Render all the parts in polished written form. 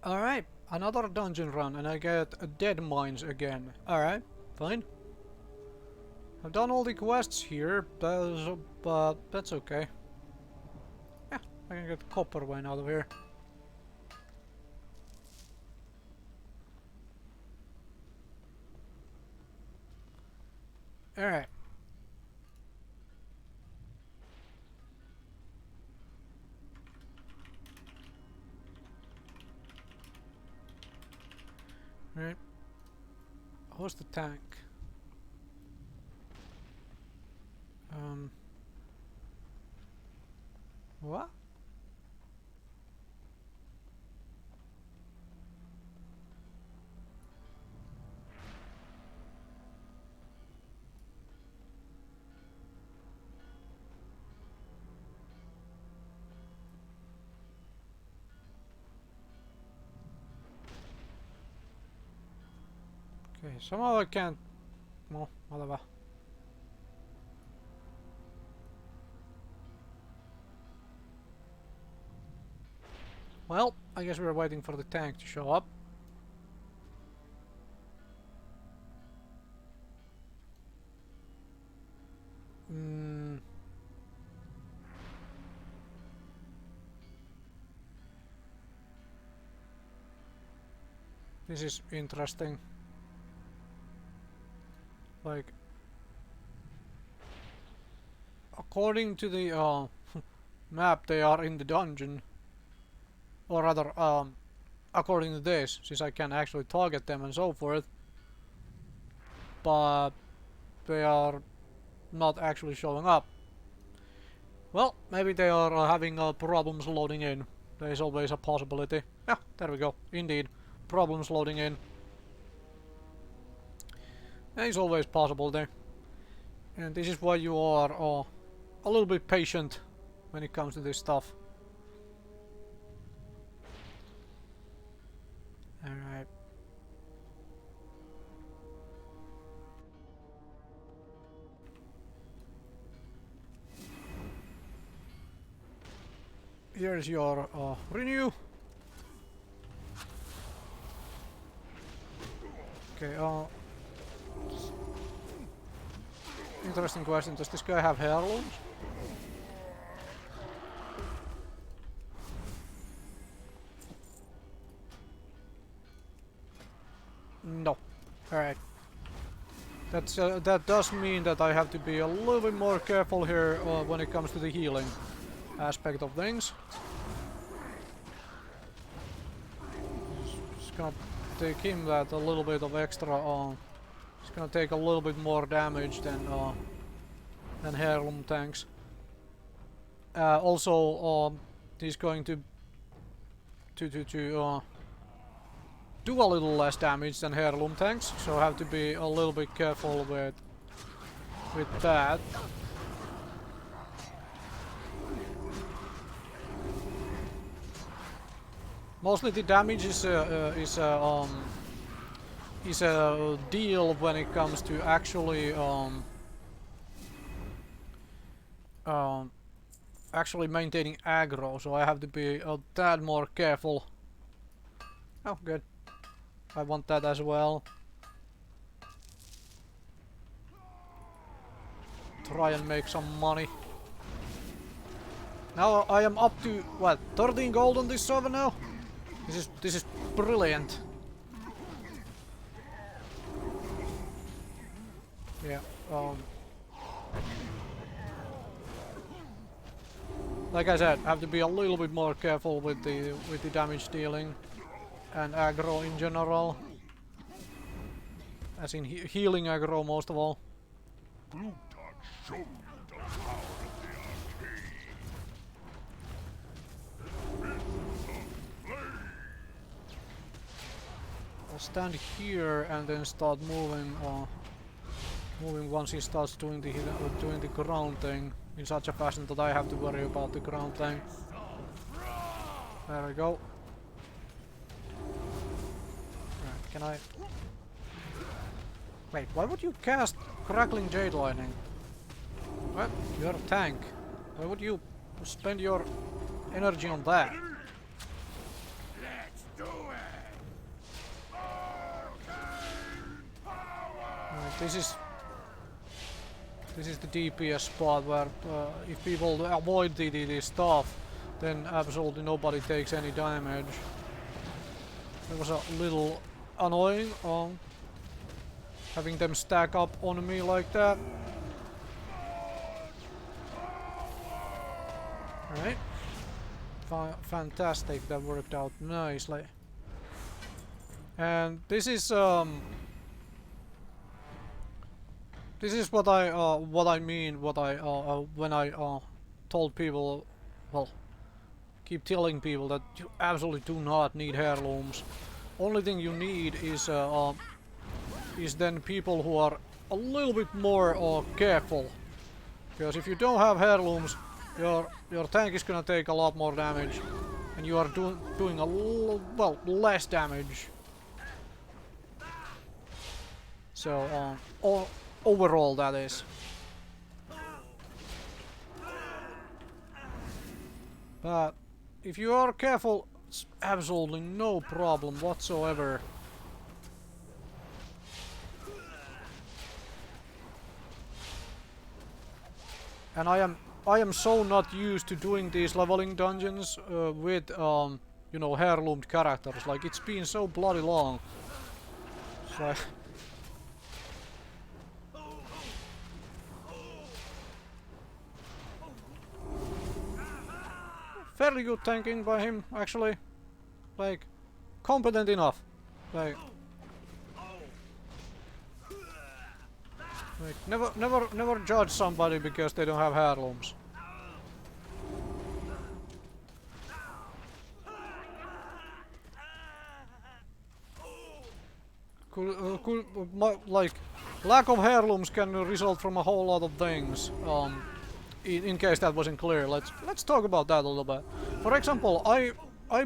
Alright, another dungeon run and I get a Deadmines again. Alright, fine. I've done all the quests here, but that's okay. Yeah, I can get copper wine out of here. Alright. Right. Where's the tank? What? Okay, somehow I can't... Well, whatever. Well, I guess we're waiting for the tank to show up. This is interesting. Like, according to the map, they are in the dungeon. Or rather, according to this, since I can actually target them and so forth. But they are not actually showing up. Well, maybe they are having problems loading in. There is always a possibility. Yeah, there we go. Indeed. Problems loading in. It's always possible there. And this is why you are a little bit patient when it comes to this stuff. Alright. Here's your renew. Okay, interesting question. Does this guy have heirlooms? No. Alright. That does mean that I have to be a little bit more careful here when it comes to the healing aspect of things. Just gonna take him that a little bit of extra. It's gonna take a little bit more damage than heirloom tanks. Also, he's going to do a little less damage than heirloom tanks, so I have to be a little bit careful with that. Mostly the damage is a deal when it comes to actually actually maintaining aggro, so I have to be a tad more careful. Oh, good. I want that as well. Try and make some money. Now I am up to what, 13 gold on this server now? This is brilliant. Yeah. Like I said, I have to be a little bit more careful with the damage dealing and aggro in general. As in healing aggro most of all. I'll stand here and then start moving moving once he starts doing the ground thing in such a fashion that I have to worry about the ground thing. There we go. Right, can I... Wait, why would you cast Crackling Jade Lightning? What? You're a tank. Why would you spend your energy on that? Let's do it. this is the DPS spot where if people avoid the stuff, then absolutely nobody takes any damage. It was a little annoying having them stack up on me like that. Alright. Fantastic, that worked out nicely. And this is what I mean when I told people, well, keep telling people that you absolutely do not need heirlooms. Only thing you need is then people who are a little bit more careful, because if you don't have heirlooms, your tank is gonna take a lot more damage, and you are doing less damage. So overall, that is. But if you are careful, it's absolutely no problem whatsoever. And I am so not used to doing these leveling dungeons with you know, heirloomed characters. Like, it's been so bloody long. It's like fairly good tanking by him, actually. Like, competent enough. Like, never judge somebody because they don't have heirlooms. Like, lack of heirlooms can result from a whole lot of things. In case that wasn't clear, let's talk about that a little bit. For example, I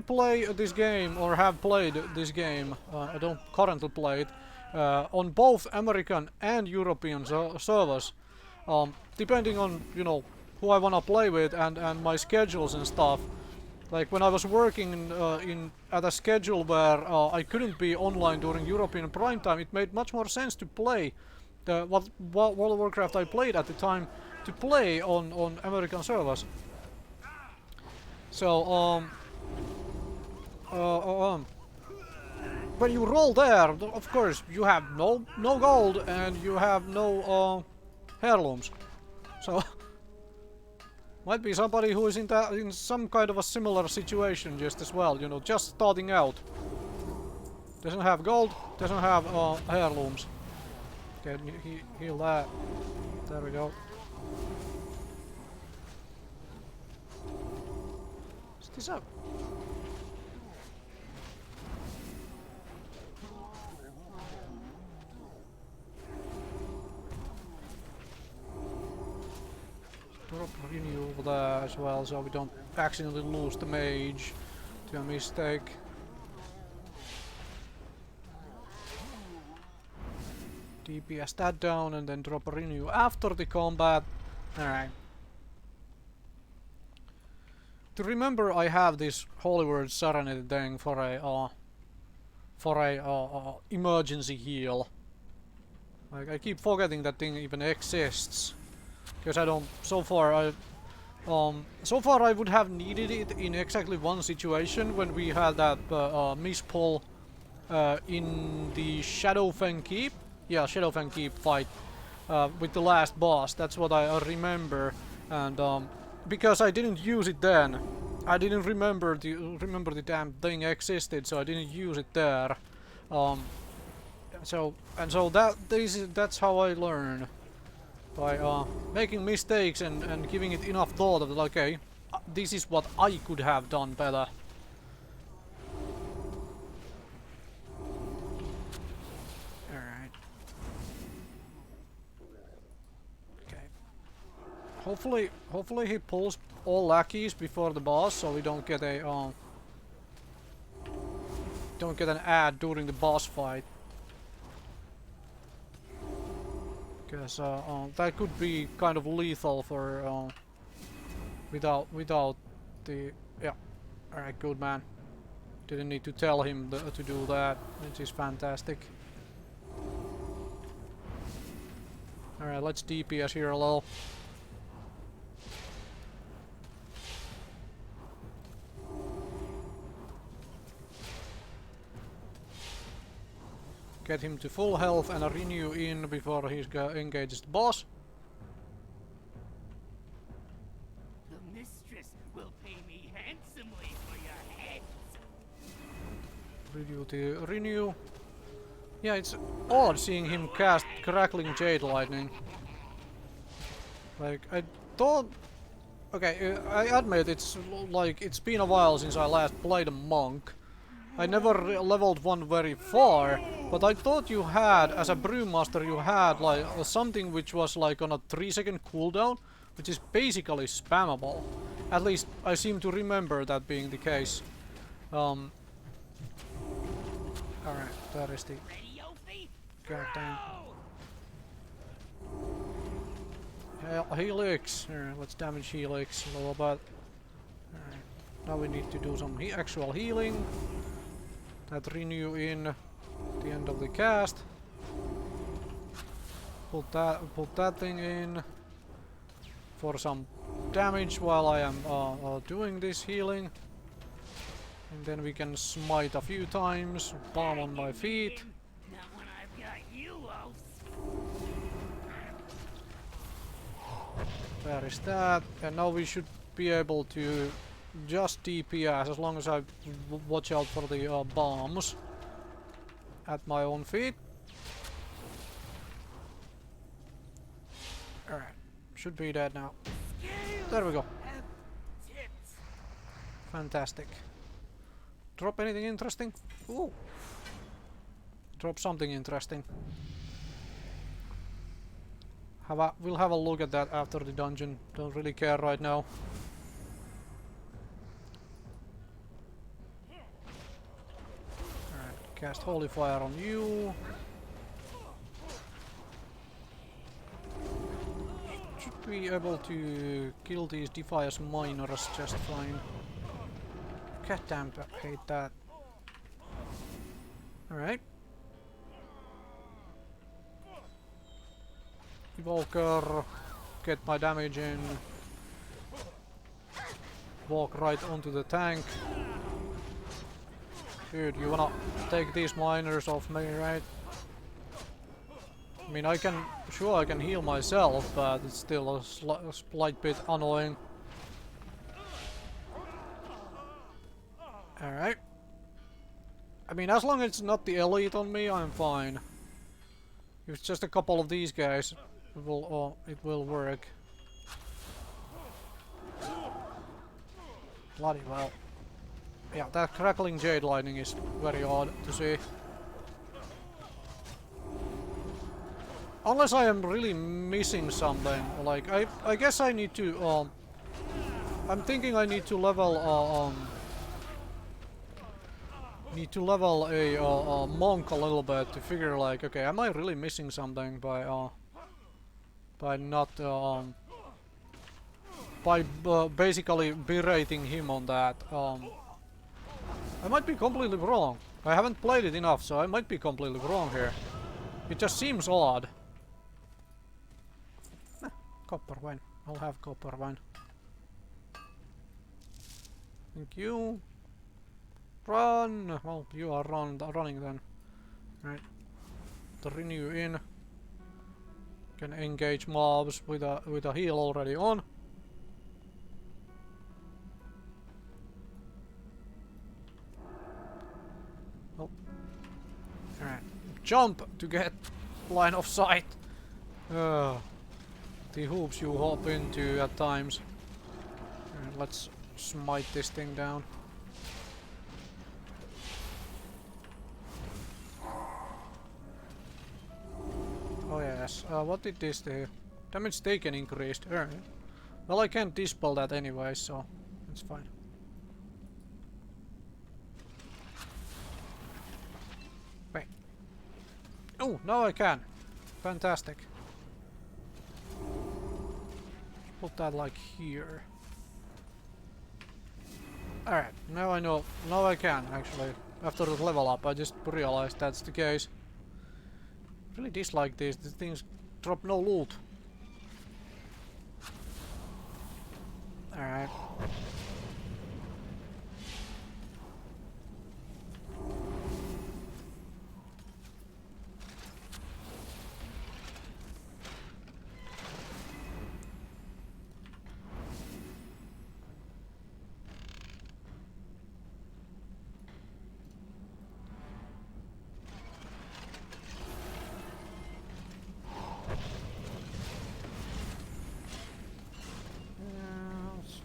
play this game, or have played this game. I don't currently play it on both American and European servers, depending on, you know, who I wanna play with and my schedules and stuff. Like, when I was working at a schedule where I couldn't be online during European prime time, it made much more sense to play what World of Warcraft I played at the time, to play on American servers. So when you roll there, of course you have no gold and you have no heirlooms. So might be somebody who is in some kind of a similar situation just as well, you know, just starting out. Doesn't have gold, doesn't have heirlooms. Okay, heal that. There we go. Is this up? Drop renew over there as well, so we don't accidentally lose the mage to a mistake. DPS that down and then drop a renew after the combat. Alright. To remember, I have this Holy Word Serenity thing for a emergency heal. Like, I keep forgetting that thing even exists, because I don't. So far I would have needed it in exactly one situation when we had that mispull in the Shadowfang Keep. Yeah, Shadowfang Keep fight with the last boss. That's what I remember, and because I didn't use it then, I didn't remember the damn thing existed, so I didn't use it there. So that's how I learn, by making mistakes and giving it enough thought of, like, okay, this is what I could have done better. Alright. Okay. Hopefully he pulls all lackeys before the boss, so we don't get a don't get an ad during the boss fight. Because that could be kind of lethal for without the, yeah. Alright, good man. Didn't need to tell him to do that, which is fantastic. Alright, let's DPS here a little. Get him to full health and a renew in before he engages the boss. The mistress will pay me handsomely for your heads. Renew to renew. Yeah, it's odd seeing him cast Crackling Jade Lightning. Like, I thought... Okay, I admit it's like, it's been a while since I last played a monk. I never leveled one very far, but I thought you had, as a brewmaster, you had like something which was like on a 3-second cooldown, which is basically spammable. At least I seem to remember that being the case. Alright, that is the... Goddamn. Helix. Alright, let's damage Helix a little bit. Alright, now we need to do some actual healing. That renew in the end of the cast. Put that thing in for some damage while I am doing this healing. And then we can smite a few times. Palm on my feet. Not when I've got you, Wolves. There is that. And now we should be able to just DPS as long as I watch out for the bombs at my own feet. Alright. Should be dead now. There we go. Fantastic. Drop anything interesting? Ooh. Drop something interesting. We'll have a look at that after the dungeon. Don't really care right now. Alright, cast Holy Fire on you. Should be able to kill these Defias miners just fine. God damn, I hate that. Alright. Evoker, get my damage in. Walk right onto the tank. Dude, you wanna take these miners off me, right? I mean, I can heal myself, but it's still a slight bit annoying. Alright. I mean, as long as it's not the elite on me, I'm fine. If it's just a couple of these guys, it will work. Bloody well. Yeah, that crackling jade lightning is very odd to see. Unless I am really missing something, like I guess I need to I'm thinking I need to level a monk a little bit to figure like, okay, am I really missing something by not by basically berating him on that. I might be completely wrong. I haven't played it enough, so I might be completely wrong here. It just seems odd. Copper wine. I'll have copper wine. Thank you. Run! Well, you are running then. Right. The renew in. Can engage mobs with a heal already on. Oh. Alright. Jump to get line of sight. The hoops you hop into at times. Alright, let's smite this thing down. Oh yes, what did this do? Damage taken increased. Well, I can't dispel that anyway, so it's fine. Wait. Oh, now I can. Fantastic. Put that like here. Alright, now I know. Now I can actually. After the level up, I just realized that's the case. Really dislike these. These things drop no loot. Alright.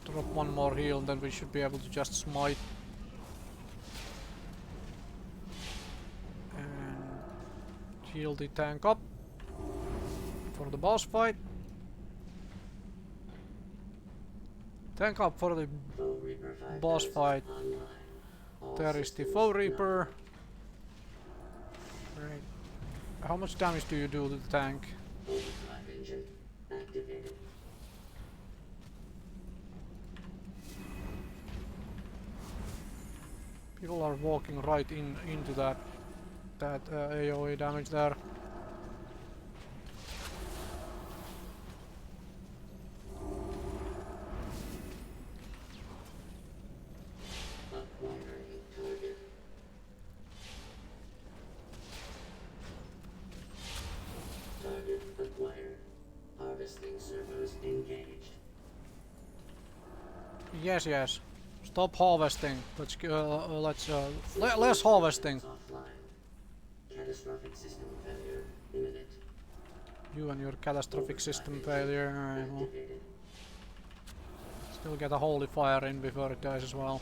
Drop one more heal and then we should be able to just smite. And heal the tank up for the boss fight. Tank up for the boss fight. There is the Foe Reaper. Right. How much damage do you do to the tank? People are walking right into that AoE damage there. Target acquired. Harvesting servers engaged. Yes, yes. Stop harvesting. Less harvesting. Offline. Catastrophic system failure imminent. You and your catastrophic system failure. Alright, well. Activated. Still get a holy fire in before it dies as well.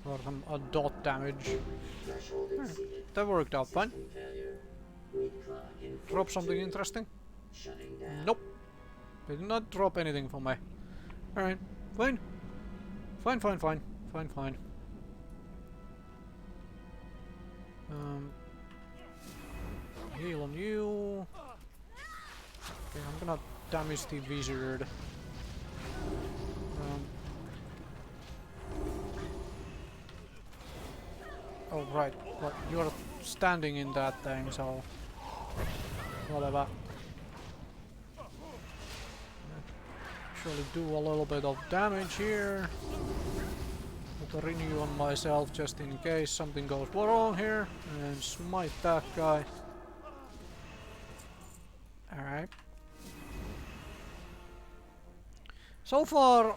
For some dot damage. Threshold exceeded. That worked out fine. System failure. Weak clock in Drop something 42. interesting? Shutting down. Nope. They did not drop anything for me. Alright, fine. Fine. Heal on you. Okay, I'm gonna damage the wizard. Oh right, you're standing in that thing, so whatever. Actually do a little bit of damage here. Put a renew on myself just in case something goes wrong here, and smite that guy. Alright. So far,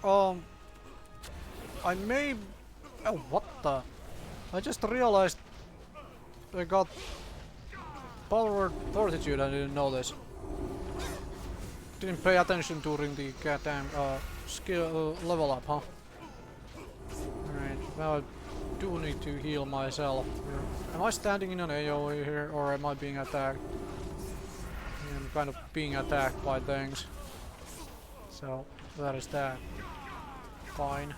I may... Oh, what the... I just realized I got power fortitude. I didn't know this. Didn't pay attention during the goddamn skill level up, huh? Alright, now I do need to heal myself. Am I standing in an AoE here, or am I being attacked? Yeah, I'm kind of being attacked by things. So, that is that. Fine.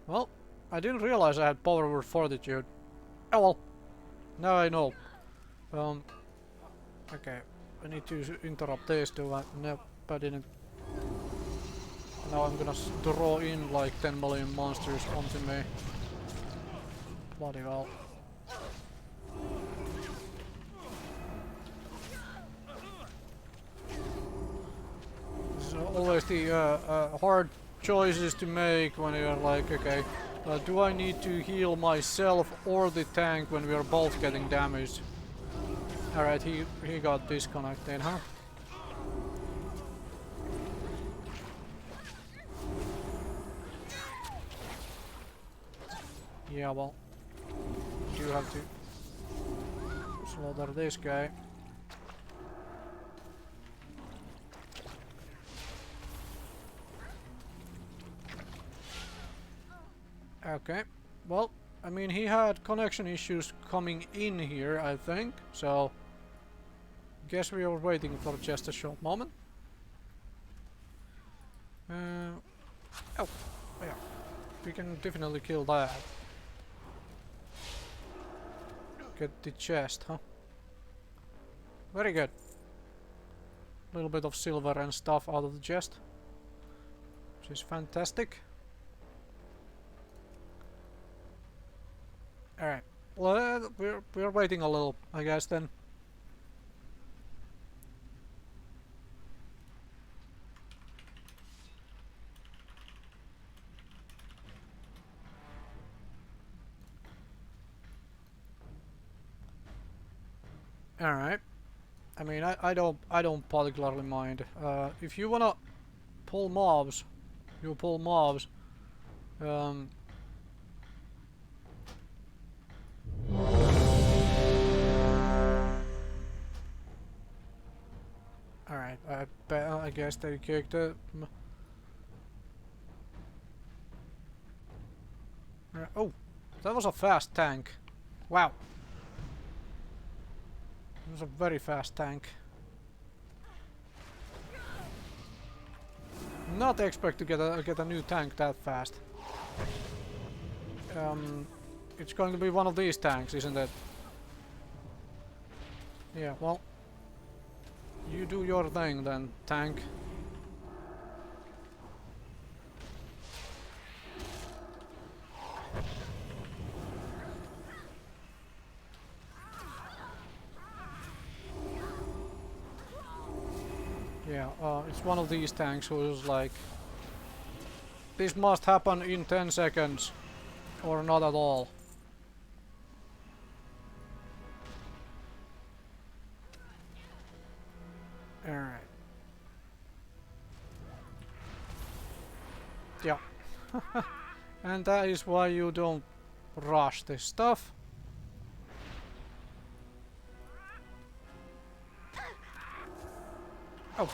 Well, I didn't realize I had power over fortitude. Oh well. Now I know. Okay. I need to interrupt this too. Nope, I didn't. Now I'm gonna draw in like 10 million monsters onto me. Bloody well. This is always the hard choices to make when you're like, okay, do I need to heal myself or the tank when we are both getting damaged? Alright, he got disconnected, huh? Yeah, well, you have to slaughter this guy. Okay, well, I mean, he had connection issues coming in here, I think, so guess we are waiting for just a short moment. Oh, yeah, we can definitely kill that. Get the chest, huh? Very good. A little bit of silver and stuff out of the chest, which is fantastic. Alright, well, we're waiting a little, I guess then. Alright. I mean, I don't particularly mind. If you wanna pull mobs, you pull mobs. Alright, I guess they kicked it. Oh, that was a fast tank. Wow. It was a very fast tank. Not expect to get a new tank that fast. It's going to be one of these tanks, isn't it? Yeah, well, you do your thing then, tank. Yeah, it's one of these tanks who's like, this must happen in 10 seconds, or not at all. Alright. Yeah. And that is why you don't rush this stuff. Oh.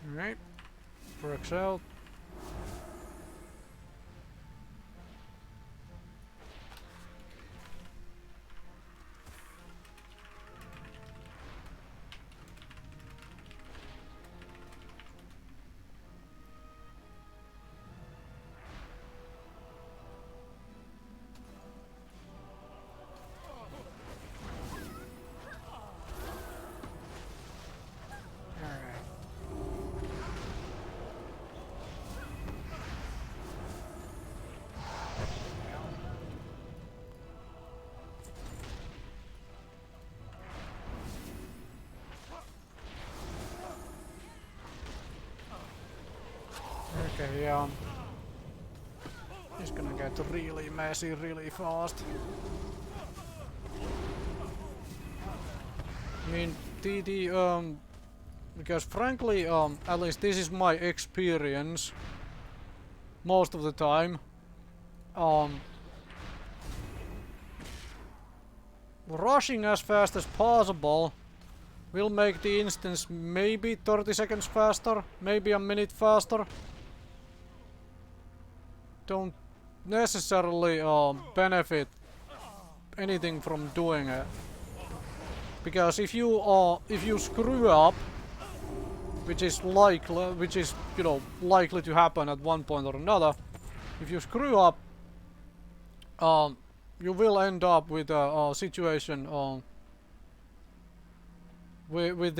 Alright. Works out. Okay, yeah. It's gonna get really messy really fast. I mean, because frankly, at least this is my experience most of the time. Rushing as fast as possible will make the instance maybe 30 seconds faster, maybe a minute faster. Don't necessarily benefit anything from doing it, because if you screw up, which is you know likely to happen at one point or another, if you screw up, you will end up with a situation with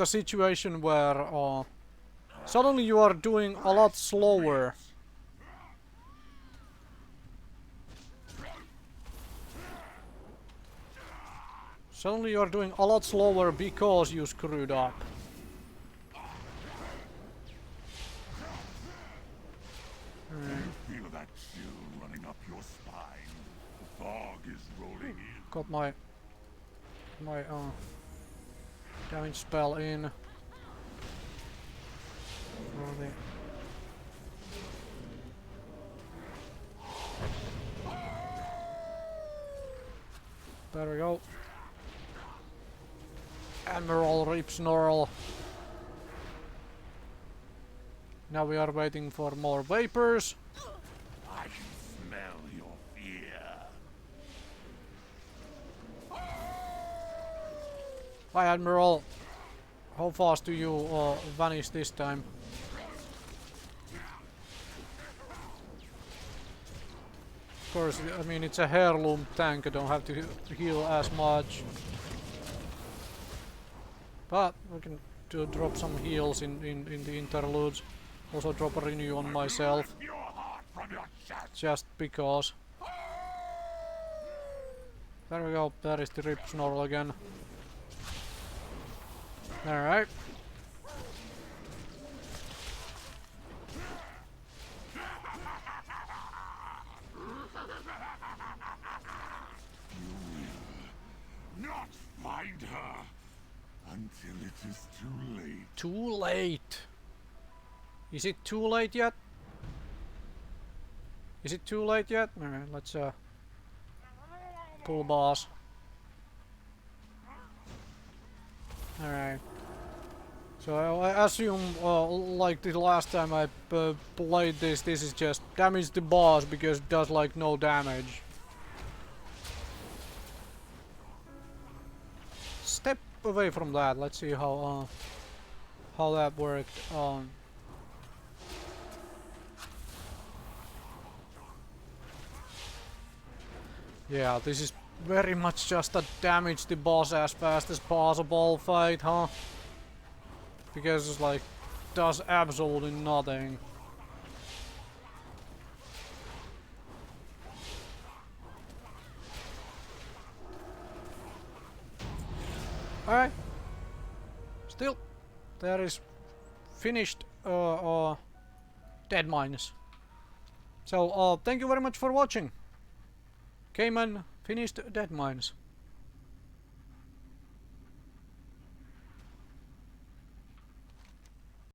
a situation where suddenly you are doing a lot slower. Suddenly you are doing a lot slower because you screwed up. Feel that chill running up your spine. The fog is rolling in. Got my damage spell in. There we go. Emerald Rip Snarl. Now we are waiting for more vapors. I can smell your fear. Hi Admiral. How fast do you vanish this time? Of course, I mean it's a heirloom tank, I don't have to heal as much. But we can drop some heals in the interludes. Also drop a renew on myself. Just because. There we go, there is the Rip Snarl again. Alright. find her until it is too late. Too late. Is it too late yet? Is it too late yet? Alright, let's pull boss. Alright. So I assume, like the last time I played this is just damage the boss because it does like no damage. Step away from that. Let's see how that worked. Yeah, this is very much just a damage the boss as fast as possible fight, huh? Because it's like does absolutely nothing. Alright. Still, there is finished Deadmines. So, thank you very much for watching. Came and finished Deadmines.